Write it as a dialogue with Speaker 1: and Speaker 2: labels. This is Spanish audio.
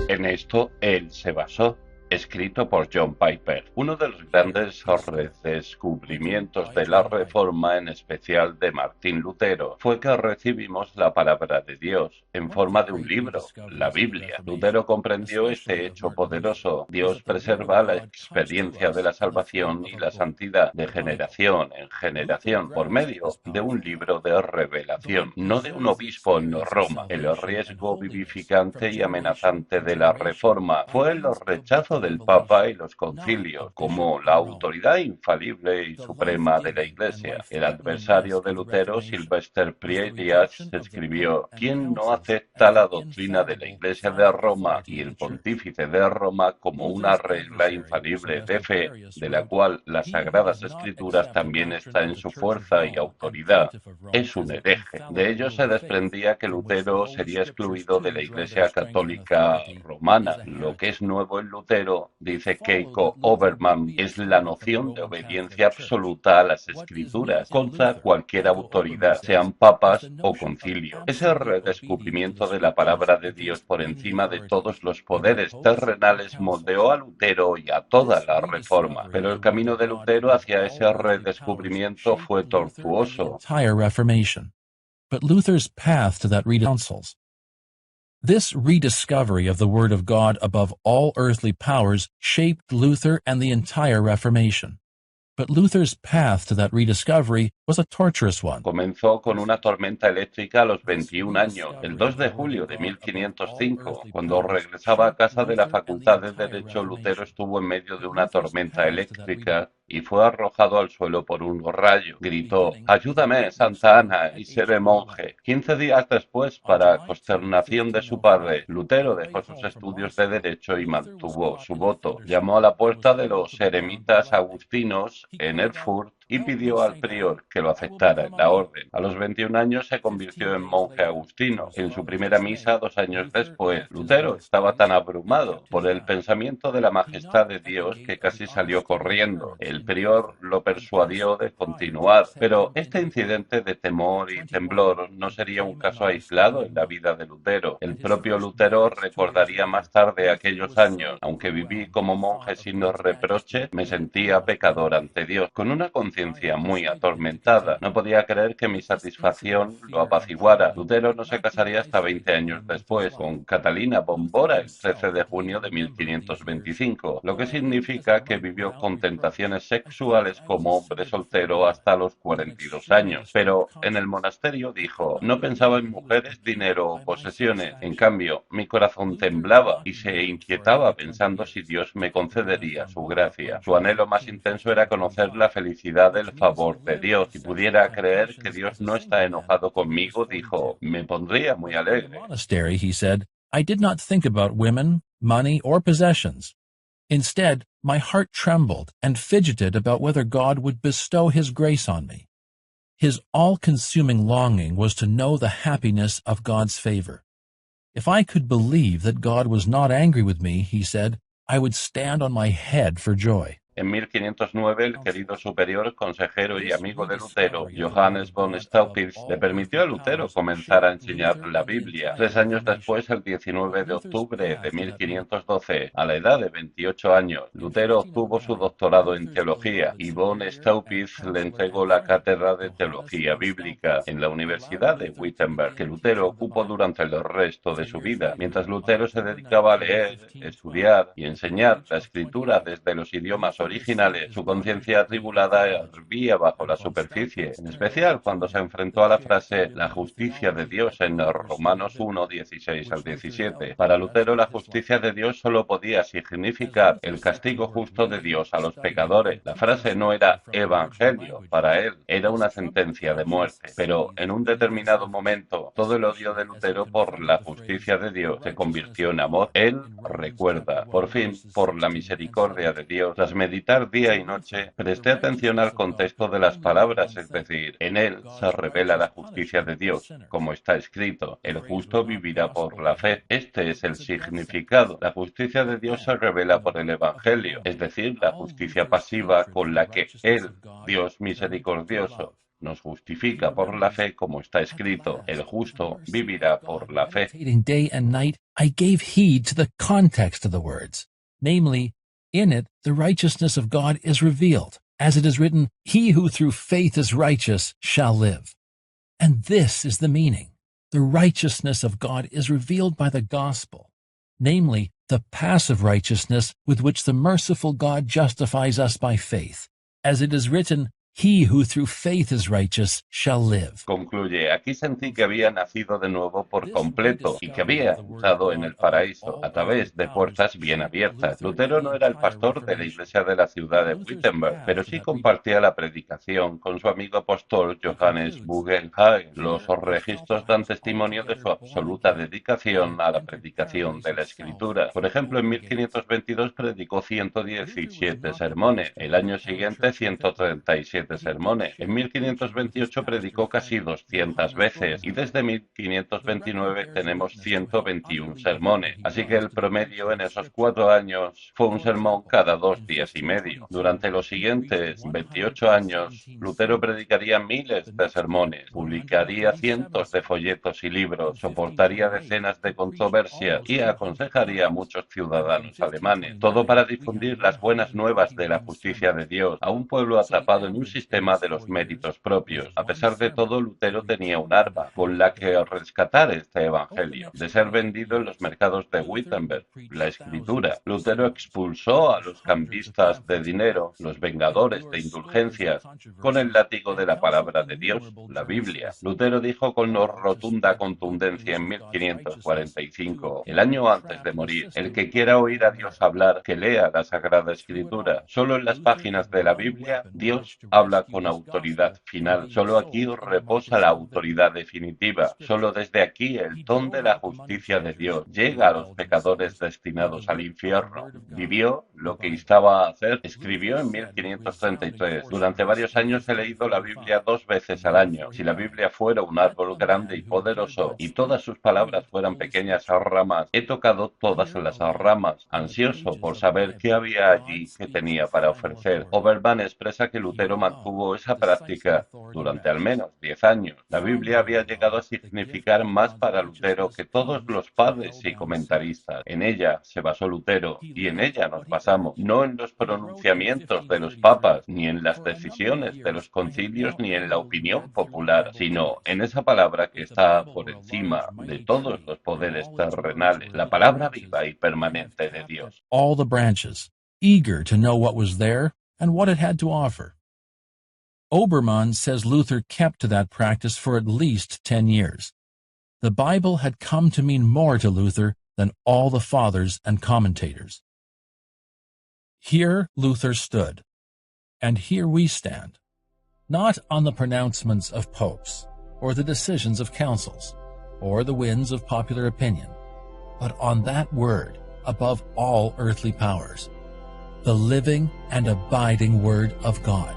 Speaker 1: En esto él se basó, escrito por John Piper, uno de los grandes redescubrimientos de la Reforma, en especial de Martín Lutero, fue que recibimos la palabra de Dios en forma de un libro, la Biblia. Lutero comprendió este hecho poderoso. Dios preserva la experiencia de la salvación y la santidad de generación en generación por medio de un libro de revelación, no de un obispo en Roma. El riesgo vivificante y amenazante de la Reforma fue el rechazo del Papa y los concilios como la autoridad infalible y suprema de la Iglesia. El adversario de Lutero, Sylvester Prierias, escribió: "¿Quién no acepta la doctrina de la Iglesia de Roma y el pontífice de Roma como una regla infalible de fe, de la cual las Sagradas Escrituras también está en su fuerza y autoridad? Es un hereje"? De ello se desprendía que Lutero sería excluido de la Iglesia Católica Romana. Lo que es nuevo en Lutero, dice Keiko Oberman, es la noción de obediencia absoluta a las Escrituras contra cualquier autoridad, sean papas o concilios. Ese redescubrimiento de la palabra de Dios por encima de todos los poderes terrenales moldeó a Lutero y a toda la Reforma. Pero el camino de Lutero hacia ese redescubrimiento fue tortuoso.
Speaker 2: But Luther's path to that counsels. This rediscovery of the Word of God above all earthly powers shaped Luther and the entire Reformation. But Luther's path to that rediscovery was a torturous one.
Speaker 1: Comenzó con una tormenta eléctrica a los 21 años, el 2 de julio de 1505. Cuando regresaba a casa de la Facultad de Derecho, Lutero estuvo en medio de una tormenta eléctrica y fue arrojado al suelo por un rayo. Gritó: "Ayúdame, Santa Ana, y seré monje". 15 días después, para consternación de su padre, Lutero dejó sus estudios de Derecho y mantuvo su voto. Llamó a la puerta de los eremitas agustinos en Erfurt y pidió al prior que lo aceptara en la orden. A los 21 años se convirtió en monje agustino. En su primera misa, 2 años después, Lutero estaba tan abrumado por el pensamiento de la majestad de Dios que casi salió corriendo. El prior lo persuadió de continuar, pero este incidente de temor y temblor no sería un caso aislado en la vida de Lutero. El propio Lutero recordaría más tarde aquellos años: "Aunque viví como monje sin reproche, me sentía pecador ante Dios, con una conciencia muy atormentada. No podía creer que mi satisfacción lo apaciguara". Lutero no se casaría hasta 20 años después, con Catalina Bombora, el 13 de junio de 1525, lo que significa que vivió con tentaciones sexuales como hombre soltero hasta los 42 años. Pero en el monasterio dijo: "No pensaba en mujeres, dinero o posesiones. En cambio, mi corazón temblaba y se inquietaba pensando si Dios me concedería su gracia". Su anhelo más intenso era conocer la felicidad del favor de Dios. Si pudiera creer que Dios no está enojado conmigo, dijo, me pondría muy alegre.
Speaker 2: Monastery, he said, I did not think about women, money, or possessions. Instead, my heart trembled and fidgeted about whether God would bestow His grace on me. His all-consuming longing was to know the happiness of God's favor. If I could believe that God was not angry with me, he said, I would stand on my head for joy.
Speaker 1: En 1509, el querido superior, consejero y amigo de Lutero, Johannes von Staupitz, le permitió a Lutero comenzar a enseñar la Biblia. 3 años después, el 19 de octubre de 1512, a la edad de 28 años, Lutero obtuvo su doctorado en teología y von Staupitz le entregó la cátedra de teología bíblica en la Universidad de Wittenberg, que Lutero ocupó durante el resto de su vida. Mientras Lutero se dedicaba a leer, estudiar y enseñar la escritura desde los idiomas originales, su conciencia atribulada hervía bajo la superficie, en especial cuando se enfrentó a la frase "la justicia de Dios" en Romanos 1, 16 al 17. Para Lutero, la justicia de Dios solo podía significar el castigo justo de Dios a los pecadores. La frase no era evangelio, para él era una sentencia de muerte. Pero en un determinado momento, todo el odio de Lutero por la justicia de Dios se convirtió en amor. Él recuerda: por fin, por la misericordia de Dios, tras meditar día y noche, presté atención al contexto de las palabras, es decir, en él se revela la justicia de Dios, como está escrito, el justo vivirá por la fe. Este es el significado. La justicia de Dios se revela por el Evangelio, es decir, la justicia pasiva con la que él, Dios misericordioso, nos justifica por la fe, como está escrito, el justo vivirá por la fe.
Speaker 2: Meditating day and night, I gave heed to the context of the words. Namely, in it the righteousness of God is revealed, as it is written, "He who through faith is righteous shall live." And this is the meaning. The righteousness of God is revealed by the gospel, namely, the passive righteousness with which the merciful God justifies us by faith. As it is written, "He who through faith is righteous shall live."
Speaker 1: Concluye, aquí sentí que había nacido de nuevo por completo y que había entrado en el paraíso a través de puertas bien abiertas. Lutero no era el pastor de la iglesia de la ciudad de Wittenberg, pero sí compartía la predicación con su amigo apóstol Johannes Bugenhagen. Los registros dan testimonio de su absoluta dedicación a la predicación de la Escritura. Por ejemplo, en 1522 predicó 117 sermones, el año siguiente 137 sermones. En 1528 predicó casi 200 veces y desde 1529 tenemos 121 sermones. Así que el promedio en esos 4 años fue un sermón cada 2 días y medio. Durante los siguientes 28 años, Lutero predicaría miles de sermones, publicaría cientos de folletos y libros, soportaría decenas de controversias y aconsejaría a muchos ciudadanos alemanes. Todo para difundir las buenas nuevas de la justicia de Dios a un pueblo atrapado en un sistema de los méritos propios. A pesar de todo, Lutero tenía un arma con la que rescatar este evangelio, de ser vendido en los mercados de Wittenberg, la Escritura. Lutero expulsó a los cambistas de dinero, los vengadores de indulgencias, con el látigo de la palabra de Dios, la Biblia. Lutero dijo con rotunda contundencia en 1545, el año antes de morir, el que quiera oír a Dios hablar, que lea la Sagrada Escritura. Solo en las páginas de la Biblia, Dios habla con autoridad final. Solo aquí reposa la autoridad definitiva. Solo desde aquí el don de la justicia de Dios llega a los pecadores destinados al infierno. Vivió lo que instaba a hacer. Escribió en 1533. Durante varios años he leído la Biblia 2 veces al año. Si la Biblia fuera un árbol grande y poderoso y todas sus palabras fueran pequeñas ramas, he tocado todas las ramas, ansioso por saber qué había allí que tenía para ofrecer. Obermann expresa que Lutero mantuvo esa práctica durante al menos 10 años. La Biblia había llegado a significar más para Lutero que todos los padres y comentaristas. En ella se basó Lutero y en ella nos basamos, no en los pronunciamientos de los papas, ni en las decisiones de los concilios, ni en la opinión popular, sino en esa palabra que está por encima de todos los poderes terrenales, la palabra viva y permanente de Dios.
Speaker 2: All the branches, eager to know what was there and what it had to offer. Obermann says Luther kept to that practice for at least 10 years. The Bible had come to mean more to Luther than all the fathers and commentators. Here Luther stood, and here we stand, not on the pronouncements of popes, or the decisions of councils, or the winds of popular opinion, but on that word above all earthly powers, the living and abiding Word of God.